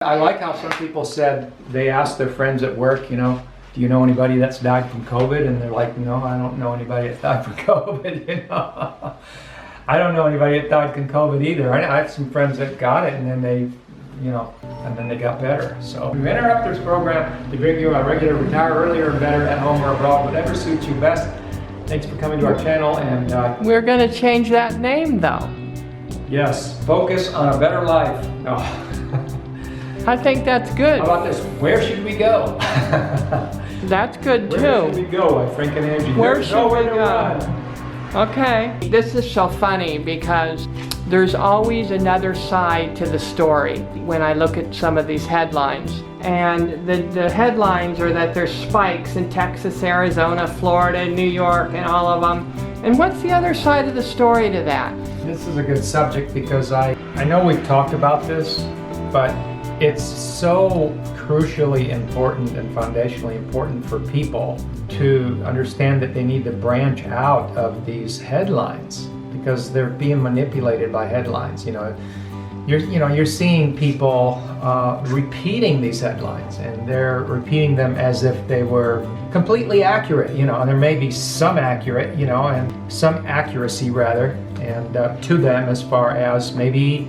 I like how some people said they asked their friends at work, do you know anybody that's died from COVID? And they're like, no, I don't know anybody that's died from COVID, I don't know anybody that died from COVID either. I have some friends that got it and then they got better. So we interrupt this program to bring you a regular retire earlier and better at home or abroad, whatever suits you best. Thanks for coming to our channel. And we're going to change that name though. Yes, focus on a better life. Oh. I think that's good. How about this? Where should we go? That's good too. Where should we go, Frank and Angie? Where should we go? Okay. This is so funny because there's always another side to the story when I look at some of these headlines. And the headlines are that there's spikes in Texas, Arizona, Florida, New York, and all of them. And what's the other side of the story to that? This is a good subject because I know we've talked about this, but it's so crucially important and foundationally important for people to understand that they need to branch out of these headlines because they're being manipulated by headlines. You're seeing people repeating these headlines, and they're repeating them as if they were completely accurate. And there may be some accurate, and some accuracy rather, and to them as far as maybe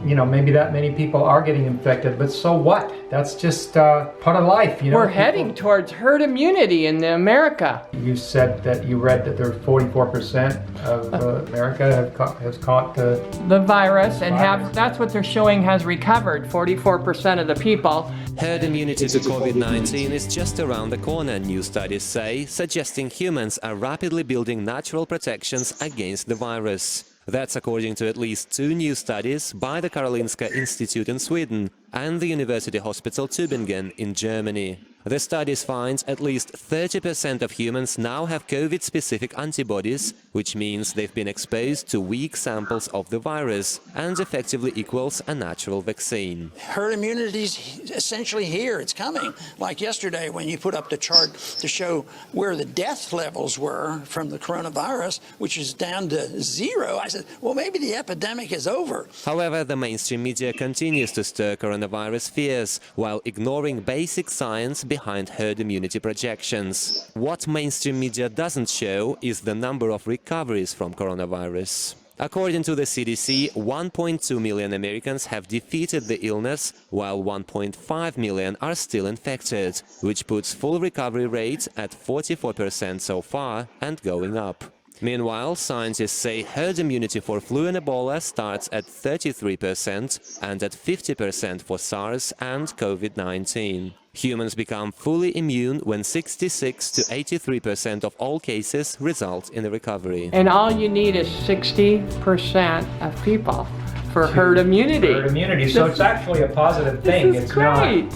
that many people are getting infected, but so what? That's just part of life, We're heading towards herd immunity in America. You said that you read that there's 44% of America has caught the virus, and that's what they're showing has recovered, 44% of the people. Herd immunity to COVID-19 is just around the corner, new studies say, suggesting humans are rapidly building natural protections against the virus. That's according to at least 2 new studies by the Karolinska Institute in Sweden and the University Hospital Tübingen in Germany. The studies find at least 30% of humans now have COVID-specific antibodies, which means they've been exposed to weak samples of the virus and effectively equals a natural vaccine. Herd immunity is essentially here. It's coming. Like yesterday when you put up the chart to show where the death levels were from the coronavirus, which is down to 0, I said, well, maybe the epidemic is over. However, the mainstream media continues to stir coronavirus fears while ignoring basic science behind herd immunity projections. What mainstream media doesn't show is the number of recoveries from coronavirus. According to the CDC, 1.2 million Americans have defeated the illness, while 1.5 million are still infected, which puts full recovery rate at 44% so far and going up. Meanwhile, scientists say herd immunity for flu and Ebola starts at 33% and at 50% for SARS and COVID-19. Humans become fully immune when 66 to 83% of all cases result in a recovery. And all you need is 60% of people for herd immunity. Herd immunity, so it's actually a positive thing. This is great.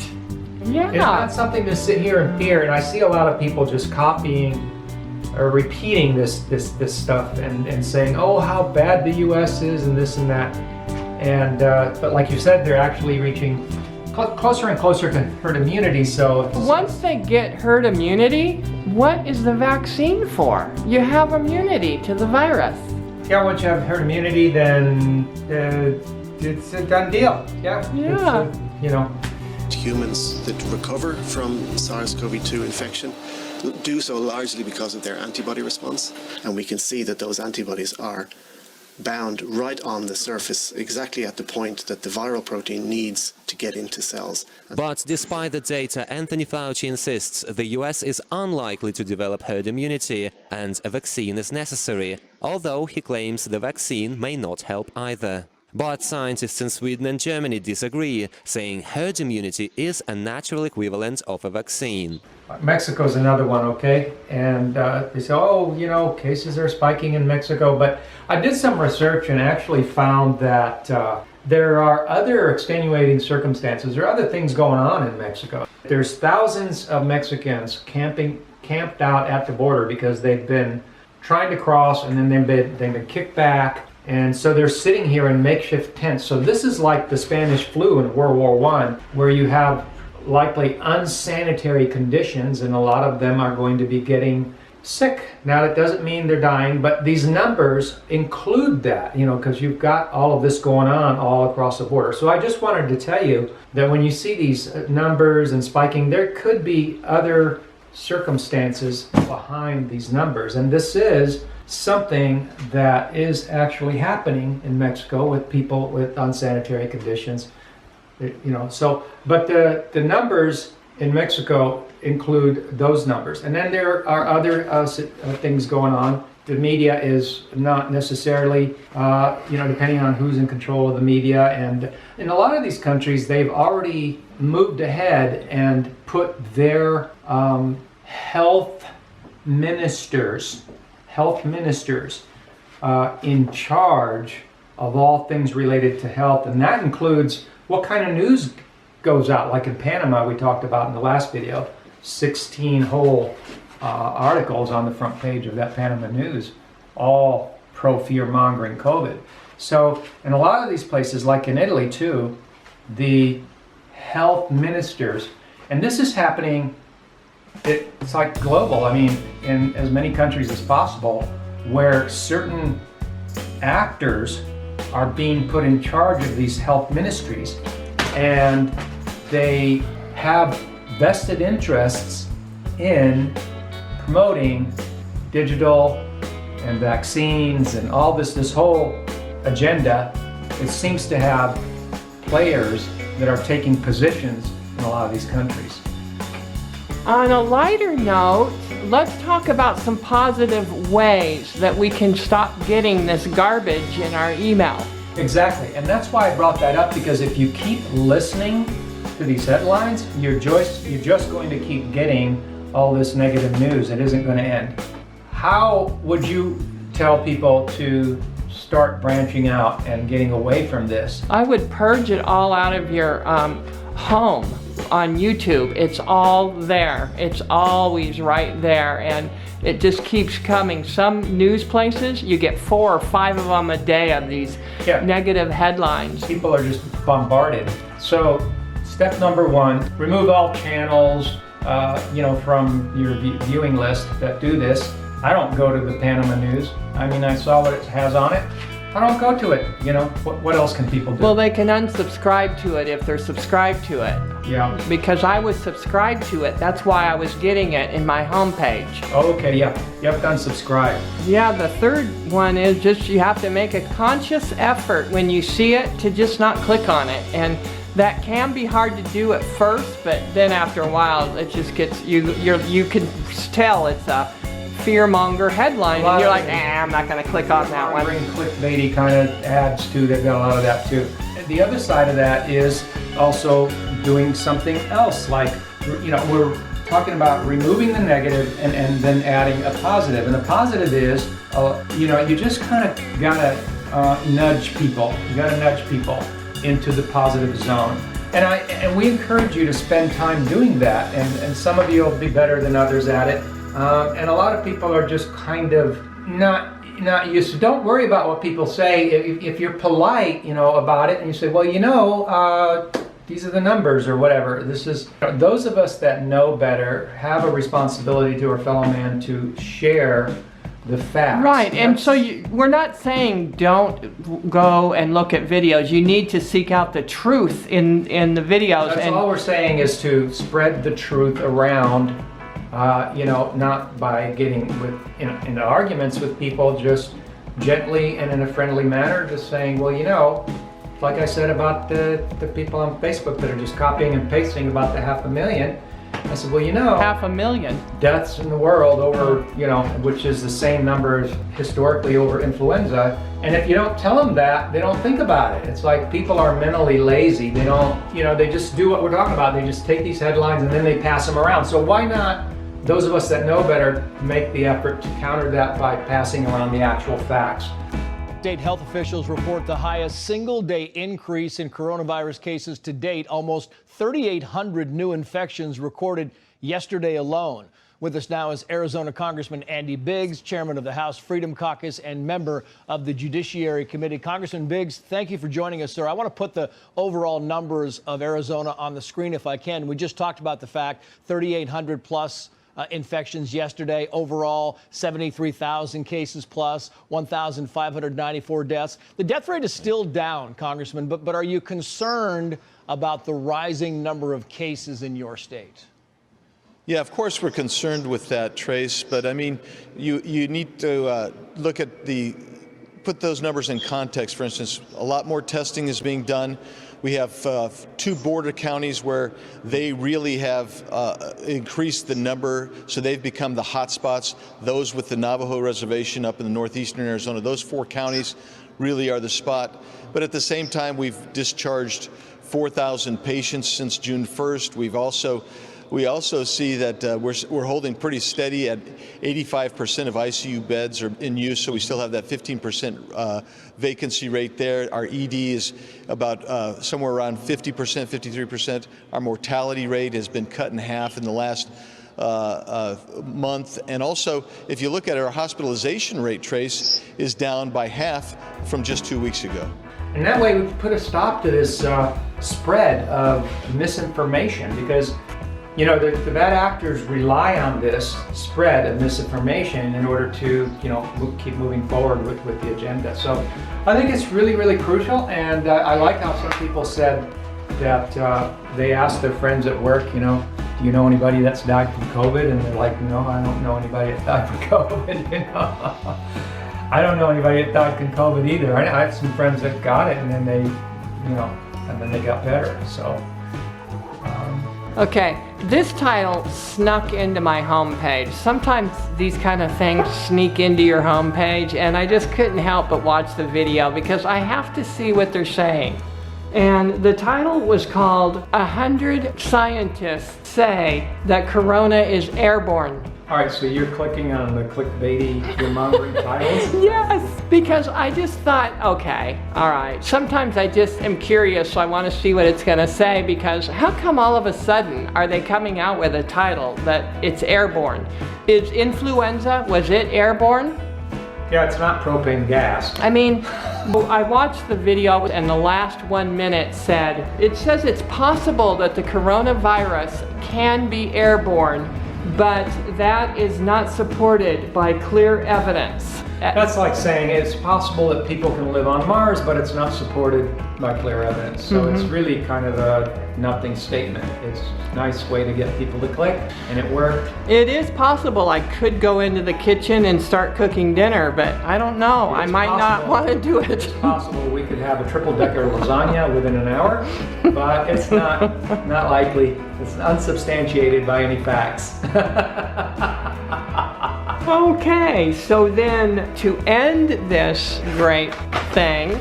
It's not something to sit here and fear, and I see a lot of people just copying or repeating this stuff and saying, oh, how bad the U.S. is and this and that. And but like you said, they're actually reaching closer and closer to herd immunity. So once they get herd immunity, what is the vaccine for? You have immunity to the virus. Yeah, once you have herd immunity, then it's a done deal. Yeah. Humans that recover from SARS-CoV-2 infection do so largely because of their antibody response, and we can see that those antibodies are bound right on the surface, exactly at the point that the viral protein needs to get into cells. But despite the data, Anthony Fauci insists the US is unlikely to develop herd immunity and a vaccine is necessary, although he claims the vaccine may not help either. But scientists in Sweden and Germany disagree, saying herd immunity is a natural equivalent of a vaccine. Mexico's another one, okay? And they say, oh, cases are spiking in Mexico. But I did some research and actually found that there are other extenuating circumstances. There are other things going on in Mexico. There's thousands of Mexicans camped out at the border because they've been trying to cross and then they've been kicked back. And so they're sitting here in makeshift tents. So this is like the Spanish flu in World War I, where you have likely unsanitary conditions, and a lot of them are going to be getting sick. Now, that doesn't mean they're dying, but these numbers include that, because you've got all of this going on all across the border. So I just wanted to tell you that when you see these numbers and spiking, there could be other circumstances behind these numbers. And this is something that is actually happening in Mexico with people with unsanitary conditions. But the numbers in Mexico include those numbers. And then there are other things going on. The media is not necessarily, depending on who's in control of the media. And in a lot of these countries, they've already moved ahead and put their health ministers in charge of all things related to health. And that includes what kind of news goes out. Like in Panama, we talked about in the last video, 16 whole articles on the front page of that Panama News, all pro-fear-mongering COVID. So in a lot of these places, like in Italy too, the health ministers, and this is happening, it's like global, in as many countries as possible, where certain actors are being put in charge of these health ministries, and they have vested interests in promoting digital and vaccines and all this whole agenda. It seems to have players that are taking positions in a lot of these countries. On a lighter note, let's talk about some positive ways that we can stop getting this garbage in our email. Exactly, and that's why I brought that up, because if you keep listening to these headlines, you're just going to keep getting all this negative news. It isn't going to end. How would you tell people to start branching out and getting away from this? I would purge it all out of your home on YouTube. It's all there. It's always right there, and it just keeps coming. Some news places, you get 4 or 5 of them a day of these negative headlines. People are just bombarded. So step number 1, remove all channels from your viewing list that do this. I don't go to the Panama News. I saw what it has on it. I don't go to it. What else can people do? Well, they can unsubscribe to it if they're subscribed to it. Yeah. Because I was subscribed to it. That's why I was getting it in my homepage. Oh, okay, yeah. You have to unsubscribe. Yeah, the third one is just you have to make a conscious effort when you see it to just not click on it. And that can be hard to do at first, but then after a while, it just gets, you can tell it's a fearmonger headline, and you're like, I'm not going to click on that one. Bring clickbaity kind of ads too. They've got a lot of that too. And the other side of that is also doing something else, like we're talking about removing the negative and then adding a positive. And the positive is, you just kind of gotta nudge people. You gotta nudge people into the positive zone. And we encourage you to spend time doing that. And some of you will be better than others at it. And a lot of people are just kind of not used to. Don't worry about what people say. If you're polite, about it, and you say, well, these are the numbers or whatever. This is those of us that know better have a responsibility to our fellow man to share the facts. Right, and so we're not saying don't go and look at videos. You need to seek out the truth in the videos. That's all we're saying is to spread the truth around. Not by getting into arguments with people, just gently and in a friendly manner, just saying, well, like I said about the people on Facebook that are just copying and pasting about the 500,000. I said, well, 500,000 deaths in the world over, which is the same number as historically over influenza. And if you don't tell them that, they don't think about it. It's like people are mentally lazy. They don't, they just do what we're talking about. They just take these headlines and then they pass them around. So why not, those of us that know better, make the effort to counter that by passing around the actual facts? State health officials report the highest single-day increase in coronavirus cases to date, almost 3,800 new infections recorded yesterday alone. With us now is Arizona Congressman Andy Biggs, chairman of the House Freedom Caucus and member of the Judiciary Committee. Congressman Biggs, thank you for joining us, sir. I want to put the overall numbers of Arizona on the screen if I can. We just talked about the fact 3,800 plus infections yesterday. Overall, 73,000 cases plus, 1,594 deaths. The death rate is still down, Congressman, but are you concerned about the rising number of cases in your state? Yeah, of course we're concerned with that, Trace, but I mean, you need to look at put those numbers in context. For instance, a lot more testing is being done. We have 2 border counties where they really have increased the number, so they've become the hot spots. Those with the Navajo Reservation up in the northeastern Arizona, those 4 counties really are the spot. But at the same time, we've discharged 4,000 patients since June 1st. We also see that we're holding pretty steady at 85% of ICU beds are in use, so we still have that 15% vacancy rate there. Our ED is about somewhere around 50%, 53%. Our mortality rate has been cut in half in the last month. And also, if you look at our hospitalization rate, Trace, is down by half from just 2 weeks ago. And that way we put a stop to this spread of misinformation, because you know, the bad actors rely on this spread of misinformation in order to, you know, keep moving forward with the agenda. So I think it's really, really crucial, and I like how some people said that they asked their friends at work, you know, do you know anybody that's died from COVID? And they're like, no, I don't know anybody that died from COVID, you know. I don't know anybody that died from COVID either. I have some friends that got it, and then they, you know, and then they got better, so. Okay, this title snuck into my homepage. Sometimes these kind of things sneak into your homepage, and I just couldn't help but watch the video because I have to see what they're saying. And the title was called 100 Scientists Say That Corona is Airborne. All right, so you're clicking on the clickbaity, fear-mongering titles? Yes, because I just thought, okay, all right. Sometimes I just am curious, so I want to see what it's going to say, because how come all of a sudden are they coming out with a title that it's airborne? Is influenza, was it airborne? Yeah, it's not propane gas. I mean, I watched the video and the last 1 minute said, it says it's possible that the coronavirus can be airborne, but that is not supported by clear evidence. That's like saying it's possible that people can live on Mars, but it's not supported by clear evidence. So it's really kind of a nothing statement. It's a nice way to get people to click, and it worked. It is possible I could go into the kitchen and start cooking dinner, but I don't know. I might not want to do it. It's possible we could have a triple-decker lasagna within an hour, but it's not likely. It's unsubstantiated by any facts. Okay, so then to end this great thing,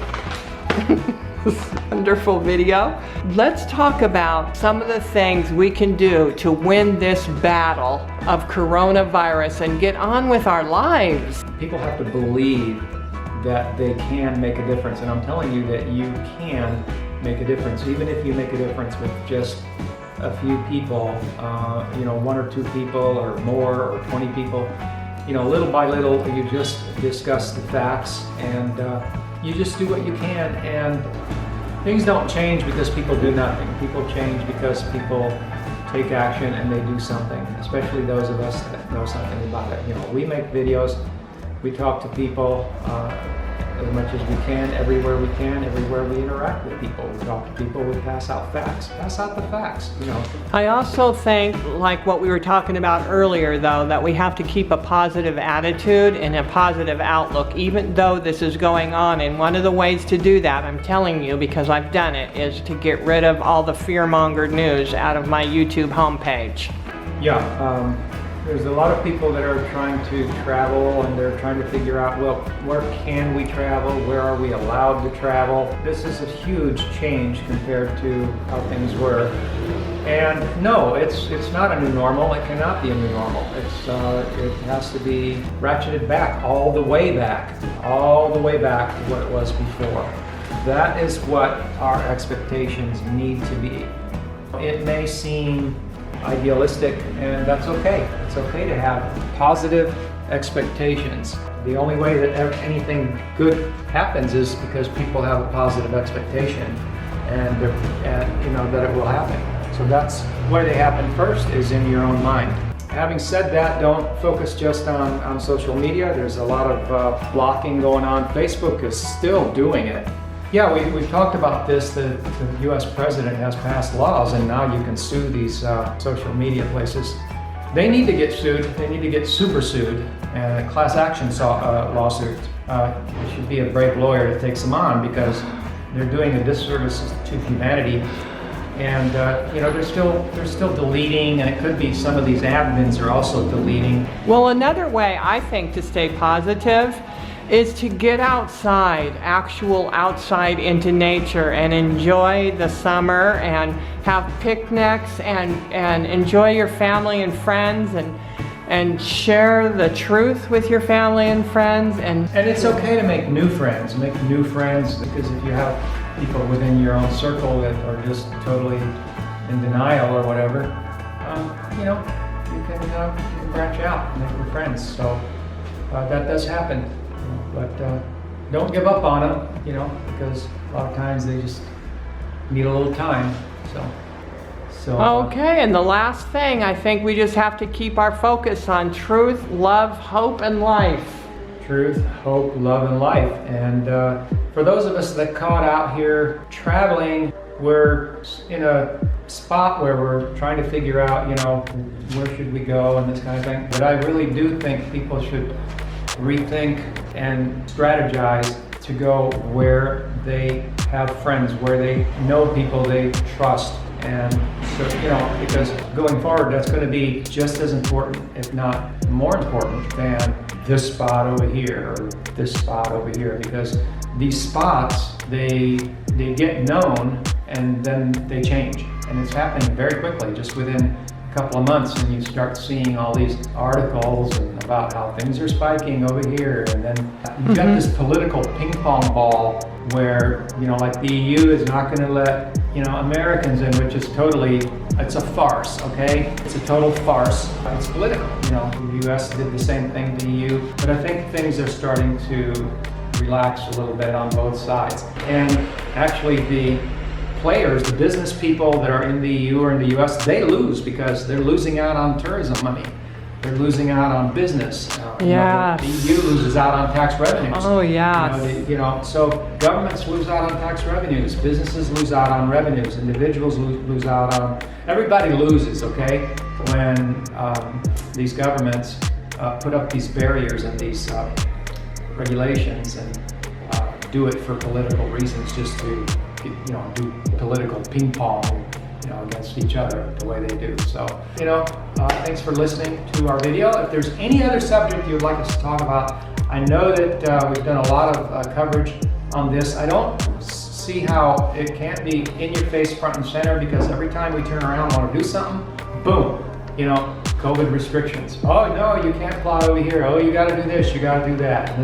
this wonderful video, let's talk about some of the things we can do to win this battle of coronavirus and get on with our lives. People have to believe that they can make a difference, and I'm telling you that you can make a difference, even if you make a difference with just a few people, you know, 1 or 2 people or more, or 20 people. You know, little by little, you just discuss the facts, and you just do what you can, and things don't change because people do nothing. People change because people take action and they do something, especially those of us that know something about it. You know, we make videos, we talk to people as much as we can, everywhere we interact with people. We talk to people, we pass out facts. Pass out the facts, you know. I also think, like what we were talking about earlier though, that we have to keep a positive attitude and a positive outlook, even though this is going on. And one of the ways to do that, I'm telling you because I've done it, is to get rid of all the fear-mongered news out of my YouTube homepage. Yeah, there's a lot of people that are trying to travel, and they're trying to figure out, well, where can we travel? Where are we allowed to travel? This is a huge change compared to how things were. And no, it's not a new normal. It cannot be a new normal. It has to be ratcheted back, all the way back to what it was before. That is what our expectations need to be. It may seem idealistic, and that's okay. It's okay to have positive expectations. The only way that anything good happens is because people have a positive expectation, and you know that it will happen. So that's why they happen first, is in your own mind. Having said that, don't focus just on social media. There's a lot of blocking going on. Facebook is still doing it. Yeah, we've talked about this. The US president has passed laws, and now you can sue these social media places. They need to get sued. They need to get super sued, and a class action lawsuit. It should be a brave lawyer that takes them on, because they're doing a disservice to humanity. And they're still deleting, and it could be some of these admins are also deleting. Well, another way I think to stay positive is to get outside, outside into nature, and enjoy the summer and have picnics and enjoy your family and friends and share the truth with your family and friends. And it's okay to make new friends, because if you have people within your own circle that are just totally in denial or whatever, you can branch out and make new friends. So that does happen, but don't give up on them, because a lot of times they just need a little time. So okay, and the last thing, I think we just have to keep our focus on truth, love, hope, and life. Truth, hope, love, and life. And for those of us that caught out here traveling, we're in a spot where we're trying to figure out, where should we go and this kind of thing. But I really do think people should rethink and strategize to go where they have friends, where they know people they trust. And so, because going forward, that's going to be just as important, if not more important, than this spot over here or this spot over here, because these spots, they get known and then they change. And it's happening very quickly, just within a couple of months, and you start seeing all these articles about how things are spiking over here. And then you've got this political ping pong ball where, like the EU is not going to let, Americans in, which is it's a farce, okay? It's a total farce. It's political. The US did the same thing to the EU, but I think things are starting to relax a little bit on both sides. And actually the players, the business people that are in the EU or in the US, they lose because they're losing out on tourism money. They're losing out on business. Yeah. The EU loses out on tax revenues. Oh, yeah. So governments lose out on tax revenues. Businesses lose out on revenues. Individuals lose out on. Everybody loses. Okay, when these governments put up these barriers and these regulations and do it for political reasons, just to do political ping pong, against each other the way they do. So, thanks for listening to our video. If there's any other subject you'd like us to talk about, I know that we've done a lot of coverage on this. I don't see how it can't be in your face, front and center, because every time we turn around and want to do something, boom, COVID restrictions. Oh no, you can't fly over here. Oh, you got to do this, you got to do that. And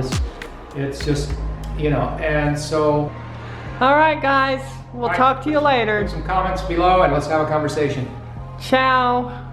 it's just, and so. All right, guys. We'll talk to you later. Put some comments below and let's have a conversation. Ciao.